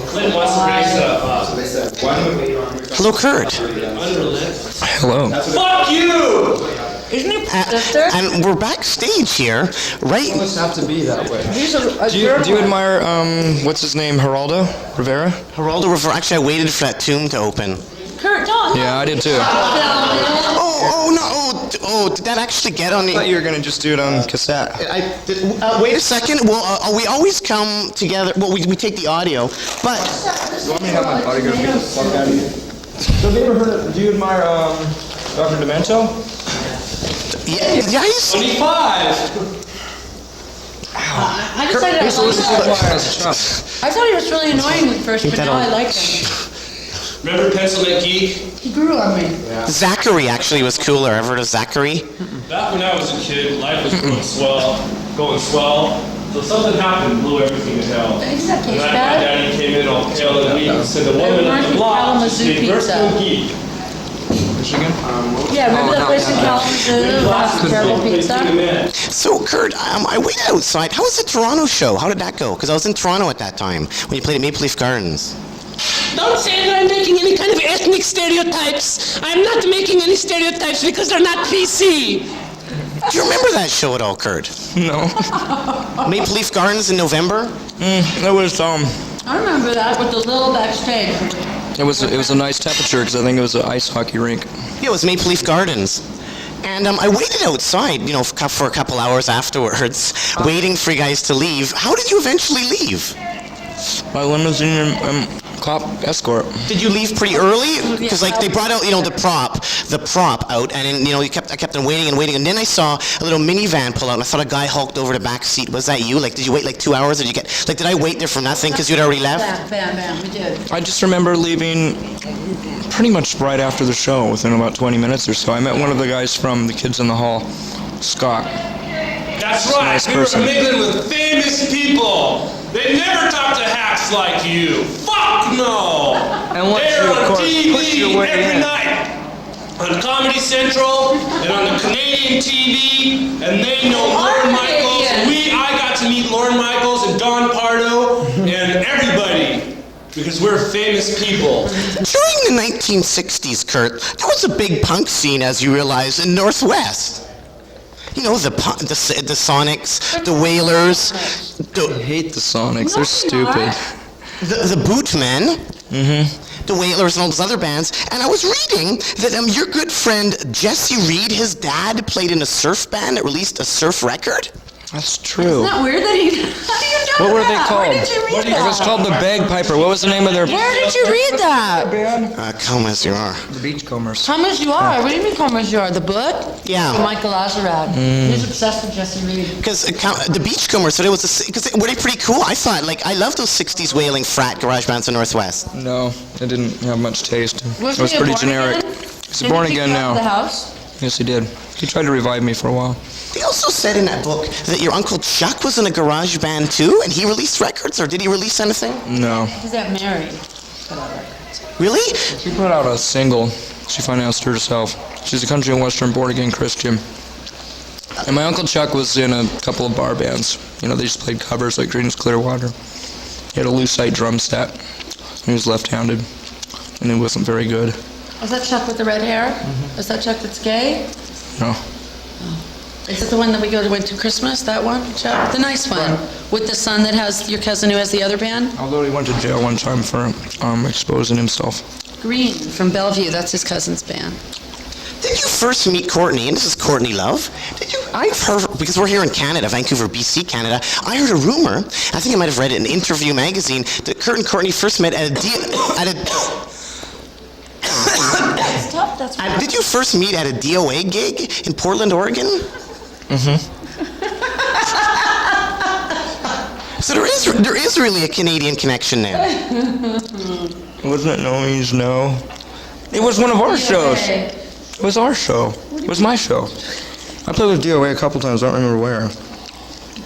Clint wants to raise Hello, Kurt. Hello. Fuck you! Isn't it sister? And we're backstage here, right? It must have to be that way. He's a Do you admire, what's his name, Geraldo Rivera? Geraldo Rivera. Actually, I waited for that tomb to open. Kurt, don't. Yeah, I did too. Did that actually get on I the... thought you were going to just do it on cassette. Wait a second. Well, we always come together. Well, we take the audio, but... You want me to have my bodyguard get the fuck out of here? So have you ever heard of, do you admire, Dr. Demento? Yeah, he's... 25! I decided I liked him. I thought he was really annoying at first, but now I like him. Remember Pencil Neck Geek? He grew on me. Zachary actually was cooler. Ever heard of Zachary? Back when I was a kid, life was going swell. So something happened, blew everything to hell. Is that case My bad? daddy came in all pale and weak and said the woman reminds at the me of block Kalamazoo gave birth to a pizza. geek. Michigan? Yeah, remember that place in Kalamazoo? Lots of terrible pizza. So, Kurt, I waited outside. How was the Toronto show? How did that go? Because I was in Toronto at that time when you played at Maple Leaf Gardens. Don't say that I'm making any kind of ethnic stereotypes. I'm not making any stereotypes because they're not PC. Do you remember that show at all, Kurt? No. Maple Leaf Gardens in November? It was, I remember that with the little backstage. it was a nice temperature because I think it was an ice hockey rink. Yeah, it was Maple Leaf Gardens. And I waited outside, for a couple hours afterwards, waiting for you guys to leave. How did you eventually leave? My limousine and cop escort. Did you leave pretty early? Because they brought out, the prop out, and then, I kept on waiting, and then I saw a little minivan pull out, and I thought a guy hulked over the back seat. Was that you? Did you wait 2 hours? Or did I wait there for nothing because you'd already left? Bam, we did. I just remember leaving pretty much right after the show, within about 20 minutes or so. I met one of the guys from The Kids in the Hall, Scott. That's right, Nice we were person. mingling with famous people. They never talk to hacks like you. Fuck no! And once They're you, of on course, push TV your way every in. night. On Comedy Central and on the Canadian TV, and they know Lorne Michaels. I got to meet Lorne Michaels and Don Pardo and everybody because we're famous people. During the 1960s, Kurt, there was a big punk scene, as you realize, in Northwest. The Sonics, the Wailers, I hate the Sonics. They're stupid. the Bootmen, the Wailers, and all those other bands. And I was reading that your good friend Jesse Reed, his dad, played in a surf band that released a surf record. That's true. Isn't that weird that he... How do you know What were they that? called? Where did you read It was that? called the Bagpiper. What was the name of their Where did you read that? band? Come as you are. The Beachcombers. Come as you are. What do you mean come as you are? The book? Yeah. Michael Azarad. He's obsessed with Jesse Reed. Because the Beachcombers, so were they pretty cool? I thought, I love those 60s wailing frat garage bands in Northwest. No, it didn't have much taste. It was he a pretty born generic. again? He's Did born he kick again you out of the now. house? Yes, he did. He tried to revive me for a while. They also said in that book that your Uncle Chuck was in a garage band too, and he released records, or did he release anything? No. He's got married. Really? She put out a single. She financed her herself. She's a country and western born-again Christian. And my Uncle Chuck was in a couple of bar bands. They just played covers like Green's Clearwater. He had a lucite drum set. He was left-handed, and he wasn't very good. Is that Chuck with the red hair? Is that Chuck that's gay? No. Is it the one that we went to Christmas? That one, Chuck? The nice one. With the son that has your cousin who has the other band? Although he went to jail one time for exposing himself. Green from Bellevue. That's his cousin's band. Did you first meet Courtney, and this is Courtney Love, I've heard, because we're here in Canada, Vancouver, BC, Canada, I heard a rumor, I think I might have read it in Interview magazine, that Kurt and Courtney first met at a Stop, that's right. did you first meet at a DOA gig in Portland, Oregon? So there is really a Canadian connection there. Wasn't it Noise? No. It was one of our shows. It was our show. It was my show. I played with DOA a couple times. I don't remember where.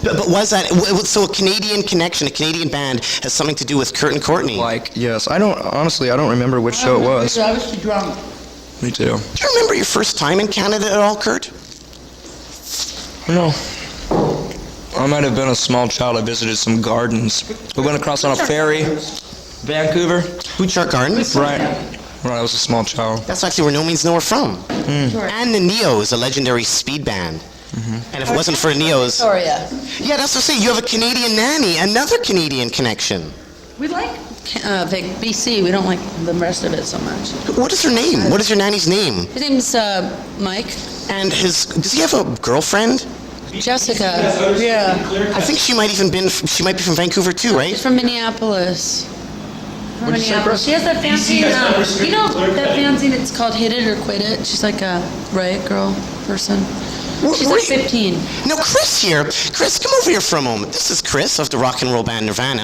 But was that, so a Canadian connection, a Canadian band, has something to do with Kurt and Courtney? Yes. I don't remember which show it was. I was too drunk. Me too. Do you remember your first time in Canada at all, Kurt? No. I might have been a small child. I visited some gardens. We went across on a ferry. Vancouver. Butchart Gardens? Right. When I was a small child. That's actually where No Means No are from. And the Neos, a legendary speed band. And if it wasn't for Neos... Victoria. Yeah, that's what I say. You have a Canadian nanny, another Canadian connection. We like BC. We don't like the rest of it so much. What is her name? What is your nanny's name? His name's Mike. And does he have a girlfriend? Jessica. Yeah. I think she might be from Vancouver too, She's right? from Minneapolis. From What'd you say, Chris? She has that fancy, you know that fancy that's called Hit It or Quit It? She's like a riot girl person. She's like 15. No, Chris here. Chris, come over here for a moment. This is Chris of the rock and roll band Nirvana.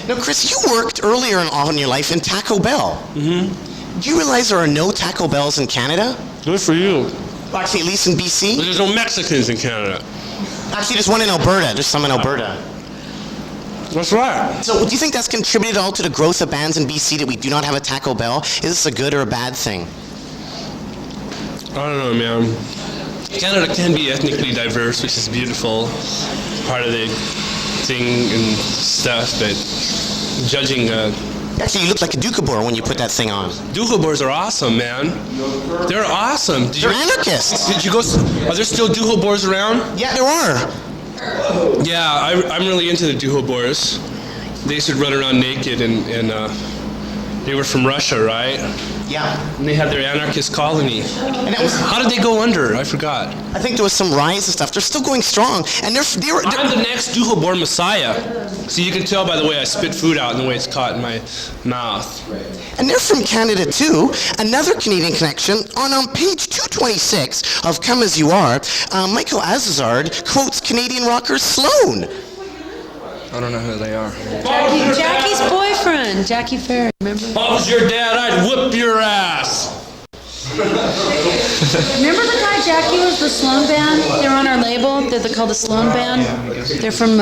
Now, Chris, you worked earlier in your life in Taco Bell. Mm-hmm. Do you realize there are no Taco Bells in Canada? Good for you. Actually, at least in BC? There's no Mexicans in Canada. Actually, there's one in Alberta. There's some in Alberta. That's right. So, do you think that's contributed at all to the growth of bands in BC that we do not have a Taco Bell? Is this a good or a bad thing? I don't know, man. Canada can be ethnically diverse, which is beautiful. Part of the thing and stuff, but judging Actually, you look like a Doukhobor when you put that thing on. Doukhobors are awesome, man. They're awesome. They're anarchists. Did you go? Are there still Doukhobors around? Yeah, there are. Yeah, I'm really into the Doukhobors. They used to run around naked, and they were from Russia, right? Yeah. And they had their anarchist colony. And it was, How did they go under? I forgot. I think there was some riots and stuff. They're still going strong. And they're I'm the next Doukhobor messiah. So you can tell by the way I spit food out and the way it's caught in my mouth. And they're from Canada too. Another Canadian connection. On page 226 of Come As You Are, Michael Azazard quotes Canadian rocker Sloan. I don't know who they are. Jackie's boyfriend, Jackie Ferry, remember? If I was your dad, I'd whoop your ass. Remember the guy Jackie was the Sloan Band? They're on our label. They're called the Sloan Band. They're from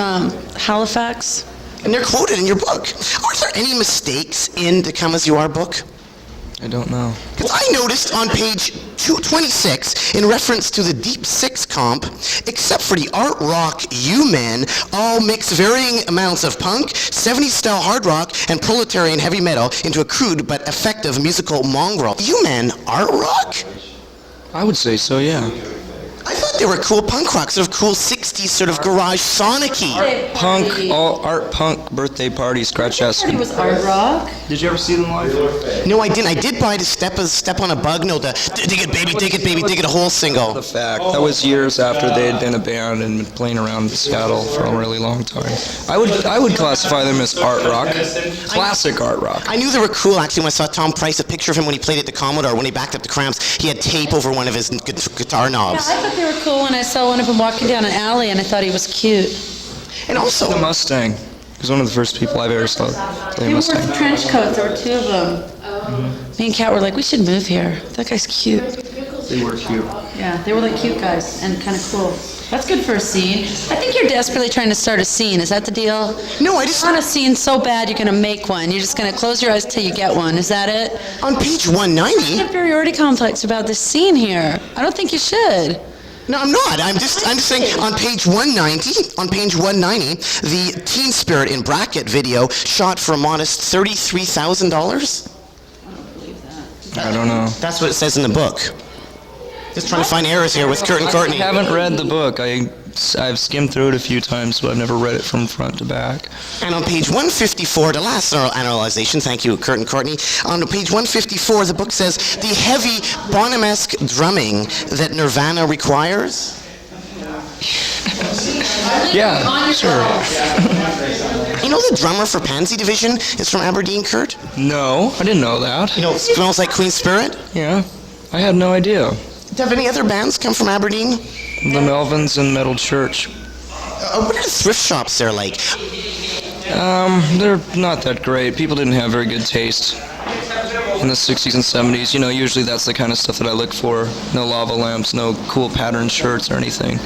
Halifax. And they're quoted in your book. Are there any mistakes in the Come As You Are book? I don't know. Because I noticed on page 226, in reference to the Deep Six comp, except for the art rock You Men, all mix varying amounts of punk, 70s style hard rock, and proletarian heavy metal into a crude but effective musical mongrel. You Men, art rock? I would say so, yeah. I thought they were cool punk rock, sort of cool 60s sort of garage sonic-y. Punk, all art punk birthday party, scratch ass. It was art rock. Did you ever see them live? No, I didn't. I did buy the Step on a Bug, no, the Dig It Baby, Dig It Baby, Dig It, a whole single. The fact. That was years after they had been a band and been playing around Seattle for a really long time. I would classify them as art rock. Classic art rock. I knew they were cool, actually, when I saw Tom Price, a picture of him when he played at the Commodore, when he backed up the Cramps, he had tape over one of his guitar knobs. I thought they were cool when I saw one of them walking down an alley, and I thought he was cute. And also, The Mustang. He was one of the first people I've ever saw play They wore Mustang. trench coats. There were two of them. Me and Kat were like, we should move here. That guy's cute. They were cute. Yeah, they were like cute guys and kind of cool. That's good for a scene. I think you're desperately trying to start a scene. Is that the deal? no, I just, You want a scene so bad you're going to make one. You're just going to close your eyes till you get one. Is that it? on page 190, Inferiority complex about this scene here. I don't think you should. no, I'm not. I'm just saying, on page 190, the Teen Spirit in bracket video shot for a modest $33,000. I don't know. That's what it says in the book. Just trying to find errors here with Kurt and Courtney. I haven't read the book. I've skimmed through it a few times, but I've never read it from front to back. And on page 154, the last analyzation, thank you, Kurt and Courtney, on page 154, the book says, the heavy Bonham-esque drumming that Nirvana requires. Yeah, sure. You know the drummer for Pansy Division is from Aberdeen, Kurt? No, I didn't know that. You know, it smells like Queen Spirit? Yeah, I had no idea. Have any other bands come from Aberdeen? The Melvins and Metal Church. What are the thrift shops there like? They're not that great. People didn't have very good taste in the 60s and 70s. You know, usually that's the kind of stuff that I look for. No lava lamps, no cool patterned shirts or anything.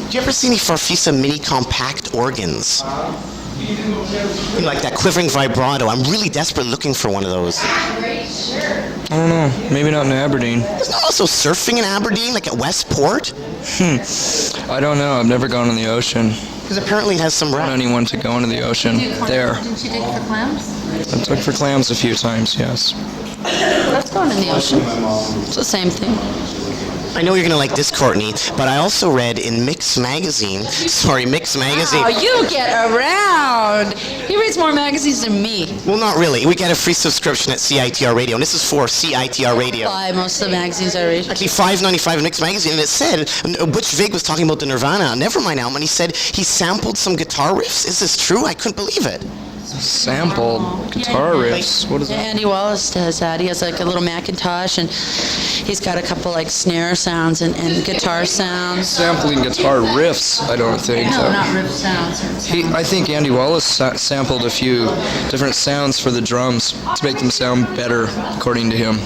Do you ever see any Farfisa mini compact organs? You know, like that quivering vibrato. I'm really desperately looking for one of those. I don't know. Maybe not in Aberdeen. Isn't there also surfing in Aberdeen, like at Westport? I don't know. I've never gone in the ocean. Because apparently it has some I don't rat. want anyone to go into the ocean. There. Didn't you dig for clams? I took for clams a few times, yes. That's going in the ocean. It's the same thing. I know you're going to like this, Courtney, but I also read in Mix Magazine. Oh, you get around. He reads more magazines than me. Well, not really. We get a free subscription at CITR Radio, and this is for CITR Radio. Buy most of the magazines I read. Actually, $5.95 in Mix Magazine, and it said, Butch Vig was talking about the Nirvana Nevermind album, and he said he sampled some guitar riffs. Is this true? I couldn't believe it. Sampled guitar riffs. What is Yeah, that? Andy Wallace does that. He has like a little Macintosh, and he's got a couple like snare sounds and guitar sounds. Sampling guitar riffs, I don't think. No, not riff sounds. I think Andy Wallace sampled a few different sounds for the drums to make them sound better, according to him.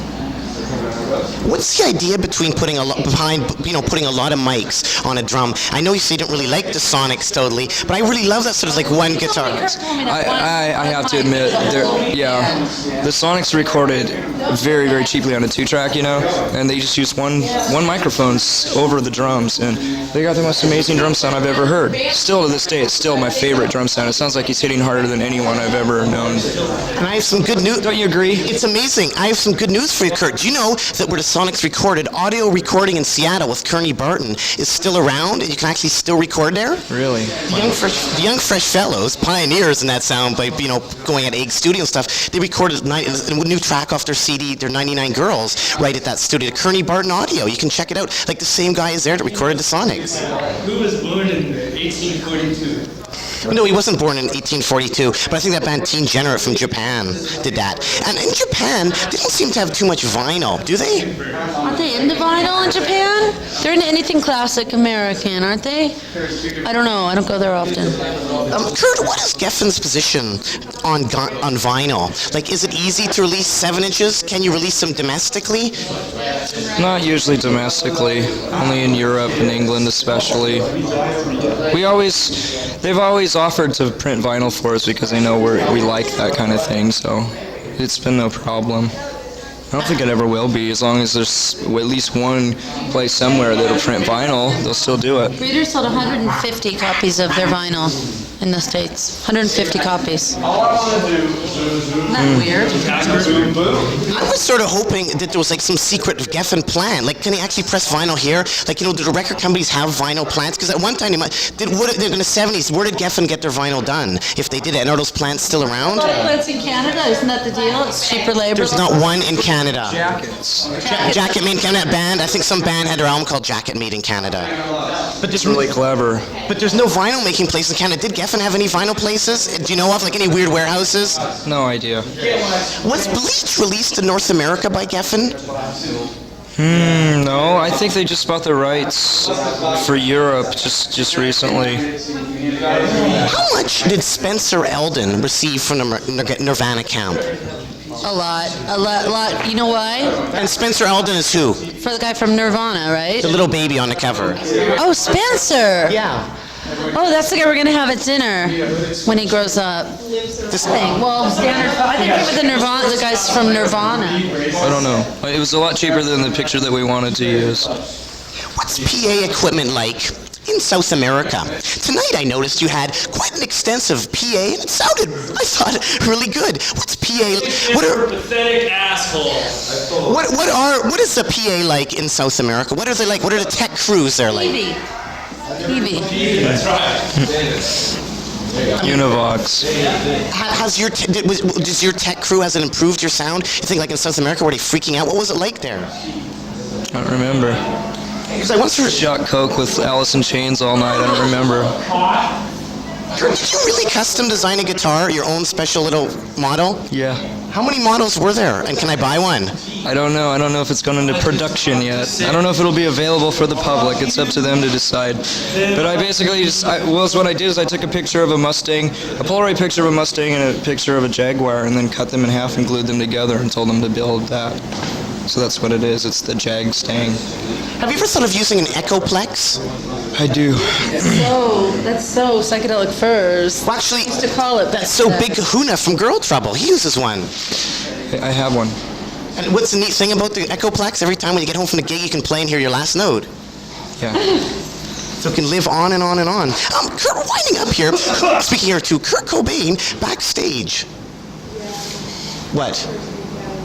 What's the idea between putting a lot putting a lot of mics on a drum? I know you say you don't really like the Sonics totally, but I really love that sort of like one guitar. I have to admit, the Sonics recorded very, very cheaply on a 2-track, and they just used one microphone over the drums, and they got the most amazing drum sound I've ever heard. Still to this day, it's still my favorite drum sound. It sounds like he's hitting harder than anyone I've ever known. And I have some good news. Don't you agree? It's amazing. I have some good news for you, Kurt. Do you know that where the Sonics recorded, audio recording in Seattle with Kearney Barton is still around, and you can actually still record there? Really? The young fresh fellows, pioneers in that sound by going at Egg Studio and stuff. They recorded a new track off their CD, their 99 Girls, right at that studio. The Kearney Barton audio. You can check it out. Like the same guy is there that recorded the Sonics. Who was born in 1842? No, he wasn't born in 1842, but I think that band Teen Generate from Japan did that. And in Japan, they don't seem to have too much vinyl, do they? Aren't they into vinyl in Japan? They're into anything classic American, aren't they? I don't know. I don't go there often. Kurt, what is Geffen's position on vinyl? Like, is it easy to release 7 inches? Can you release them domestically? Not usually domestically, only in Europe and England especially. They've always offered to print vinyl for us because they know we like that kind of thing, so it's been no problem. I don't think it ever will be. As long as there's at least one place somewhere that'll print vinyl, they'll still do it. Breeders sold 150 copies of their vinyl in the States. 150 copies. Isn't that weird? I was sort of hoping that there was like some secret Geffen plan. Like, can he actually press vinyl here? Like, do the record companies have vinyl plants? Because at one time, in the 70s, where did Geffen get their vinyl done? If they did it, and are those plants still around? Plants in Canada, isn't that the deal? It's cheaper labor. There's not one in Canada. Jackets. Jacket Made in Canada band. I think some band had their album called Jacket Made in Canada. But It's really clever. But there's no vinyl making place in Canada. Did Geffen have any vinyl places? Do you know of like any weird warehouses? No idea. Was Bleach released in North America by Geffen? No, I think they just bought the rights for Europe just recently. How much did Spencer Eldon receive from the Nirvana camp? A lot. You know why? And Spencer Eldon is who? For the guy from Nirvana, right? The little baby on the cover. Oh, Spencer! Yeah. Oh, that's the guy we're going to have at dinner when he grows up. This Thing. Well, standard. I think with the guys from Nirvana. I don't know. It was a lot cheaper than the picture that we wanted to use. What's PA equipment like in South America? Tonight I noticed you had quite an extensive PA, and it sounded, I thought, really good. What's PA? What are pathetic asshole. what is the PA like in South America? What are they like? What are the tech crews there like? TV. That's right. Univox. Does your tech crew, has it improved your sound? You think like in South America, were they freaking out? What was it like there? I don't remember. Because I once heard. Shot coke with Alice in Chains all night. I don't remember. Did you really custom design a guitar, your own special little model? Yeah. How many models were there, and can I buy one? I don't know. I don't know if it's gone into production yet. I don't know if it'll be available for the public. It's up to them to decide. But I basically what I did is I took a picture of a Mustang, a Polaroid picture of a Mustang and a picture of a Jaguar, and then cut them in half and glued them together and told them to build that. So that's what it is. It's the Jag Stang. Have you ever thought of using an Echoplex? I do. That's so psychedelic furs. Well, actually, To call it that's so Big Kahuna from Girl Trouble. He uses one. I have one. And what's the neat thing about the Echoplex? Every time when you get home from the gig, you can play and hear your last note. Yeah. so it can live on and on and on. Kurt, winding up here, speaking here to Kurt Cobain backstage. What?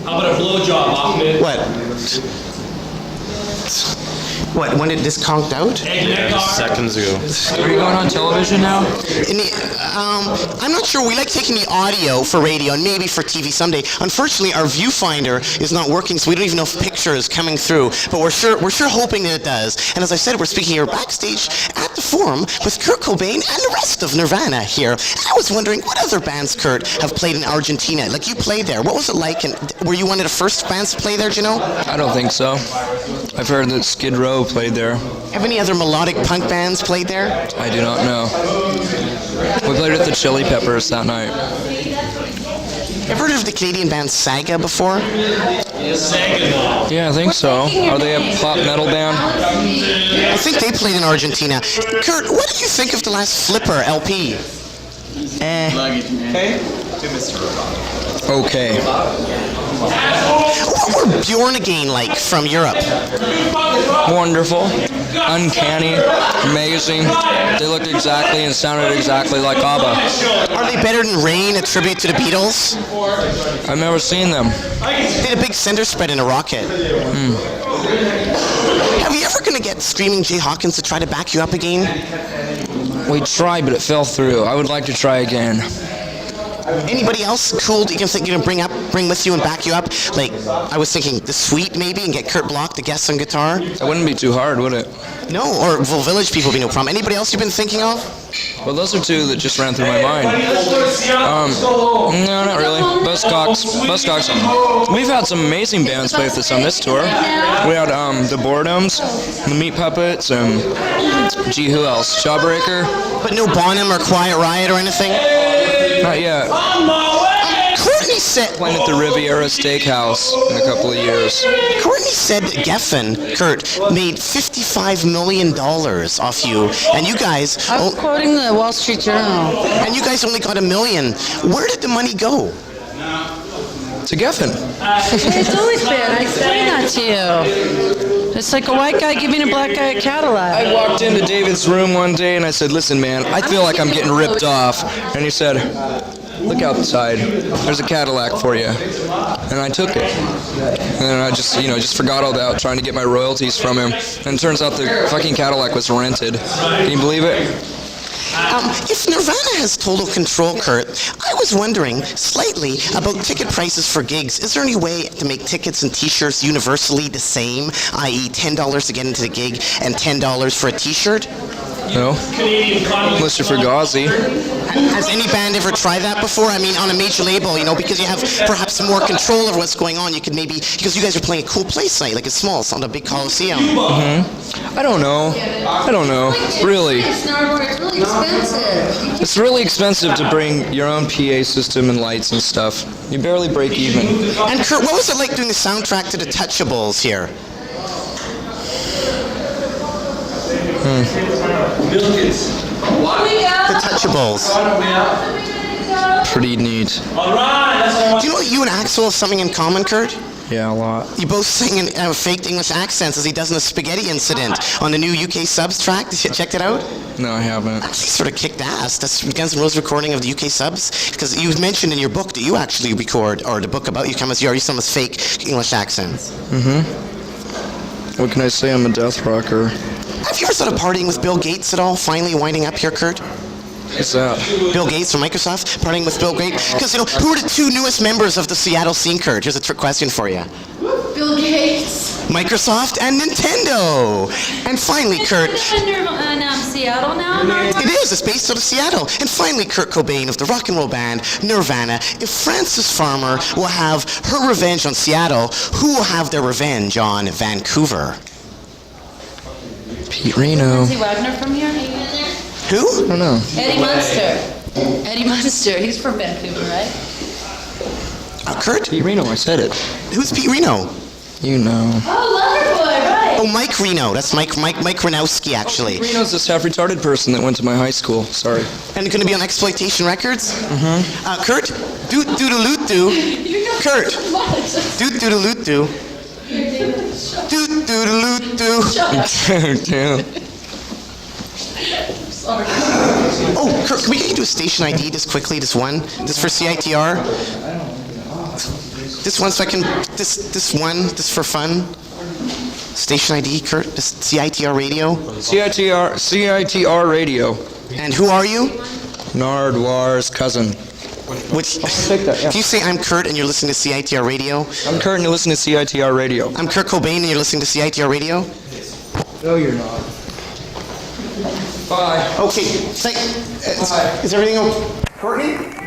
How about a blowjob, Ahmed? What? What, when it this conked out? Seconds ago. Are you going on television now? I'm not sure. We like taking the audio for radio and maybe for TV someday. Unfortunately, our viewfinder is not working, so we don't even know if picture is coming through. But we're sure hoping that it does. And as I said, we're speaking here backstage at the Forum with Kurt Cobain and the rest of Nirvana here. And I was wondering, what other bands, Kurt, have played in Argentina? Like, you played there. What was it like? And were you one of the first bands to play there, do you know? I don't think so. I've heard that Skid Row played there. Have any other melodic punk bands played there? I do not know. We played with the Chili Peppers that night. Ever heard of the Canadian band Saga before? Yeah, I think so. Are they a pop metal band? I think they played in Argentina. Kurt, what did you think of the last Flipper LP? Okay. What were Bjorn Again like from Europe? Wonderful. Uncanny. Amazing. They looked exactly and sounded exactly like ABBA. Are they better than Rain, a tribute to the Beatles? I've never seen them. They had a big center spread in a rocket. Have you ever going to get Screaming Jay Hawkins to try to back you up again? We tried, but it fell through. I would like to try again. Anybody else cool that you can think you're going to bring with you and back you up? Like, I was thinking The Sweet maybe, and get Kurt Bloch to guest on guitar? That wouldn't be too hard, would it? No, or Village People would be no problem. Anybody else you've been thinking of? Well, those are two that just ran through my mind. No, not really. Buzzcocks. We've had some amazing bands play with us on this tour. We had the Boredoms, the Meat Puppets, and gee, who else? Jawbreaker. But no Bonham or Quiet Riot or anything? Not yet. Courtney said... Playing at the Riviera Steakhouse in a couple of years. Courtney said that Geffen, Kurt, made $55 million off you, and you guys... I was quoting the Wall Street Journal. And you guys only got $1 million. Where did the money go? To Geffen. It's always been. I explained that to you. It's like a white guy giving a black guy a Cadillac. I walked into David's room one day and I said, "Listen, man, I feel like I'm getting ripped off." And he said, "Look outside. There's a Cadillac for you." And I took it. And then I just forgot all about trying to get my royalties from him. And it turns out the fucking Cadillac was rented. Can you believe it? If Nirvana has total control, Kurt, I was wondering slightly about ticket prices for gigs. Is there any way to make tickets and t-shirts universally the same, i.e. $10 to get into the gig and $10 for a t-shirt? No. Unless you're Fugazi. Has any band ever tried that before? I mean, on a major label, because you have perhaps more control over what's going on. You could maybe, because you guys are playing a cool place tonight, like it's small, it's not a big coliseum. I don't know. Really. Nardwuar, it's really expensive. It's really expensive to bring your own PA system and lights and stuff. You barely break even. And Kurt, what was it like doing the soundtrack to the Touchables here? The Touchables. Pretty neat. Do you know you and Axl have something in common, Kurt? Yeah, a lot. You both sing in faked English accents as he does in the Spaghetti Incident on the new UK Subs track. Did you check it out? No, I haven't. Actually sort of kicked ass. That's Guns N' Roses recording of the UK Subs. Because you mentioned in your book that you actually record, or the book about you come as you already some with fake English accents. What can I say? I'm a death rocker. Have you ever thought of partying with Bill Gates at all? Finally winding up here, Kurt? What's that? Bill Gates from Microsoft, partying with Bill Gates? Because, who are the two newest members of the Seattle scene, Kurt? Here's a trick question for you. Bill Gates. Microsoft and Nintendo. And finally, Kurt... In Seattle now? It is. It's based out of Seattle. And finally, Kurt Cobain of the rock and roll band Nirvana. If Frances Farmer will have her revenge on Seattle, who will have their revenge on Vancouver? Pete Reno. Is Wagner from here? Who? I don't know. Eddie Munster. Eddie Munster. He's from Vancouver, right? Kurt? Pete Reno, I said it. Who's Pete Reno? You know. Oh, Nardwuar, right. Oh, Mike Reno. That's Mike Renowski, actually. Pete Reno's this half-retarded person that went to my high school. Sorry. And going to be on Exploitation Records? Kurt? Doot-doodle-loot-doo. Kurt? Doot-doodle-loot-doo. Doot-doodle-loot-doo. Oh, Kurt, can we get you to a station ID just quickly, just one? Just for CITR? This one so I can, this one, just for fun? Station ID, Kurt, just CITR radio? CITR radio. And who are you? Nardwuar's cousin. Which, Take that, yeah. can you say I'm Kurt and you're listening to CITR radio? I'm Kurt and you listen to CITR radio. I'm Kurt Cobain and you're listening to CITR radio? No, you're not. Bye. Okay, is everything okay? Courtney?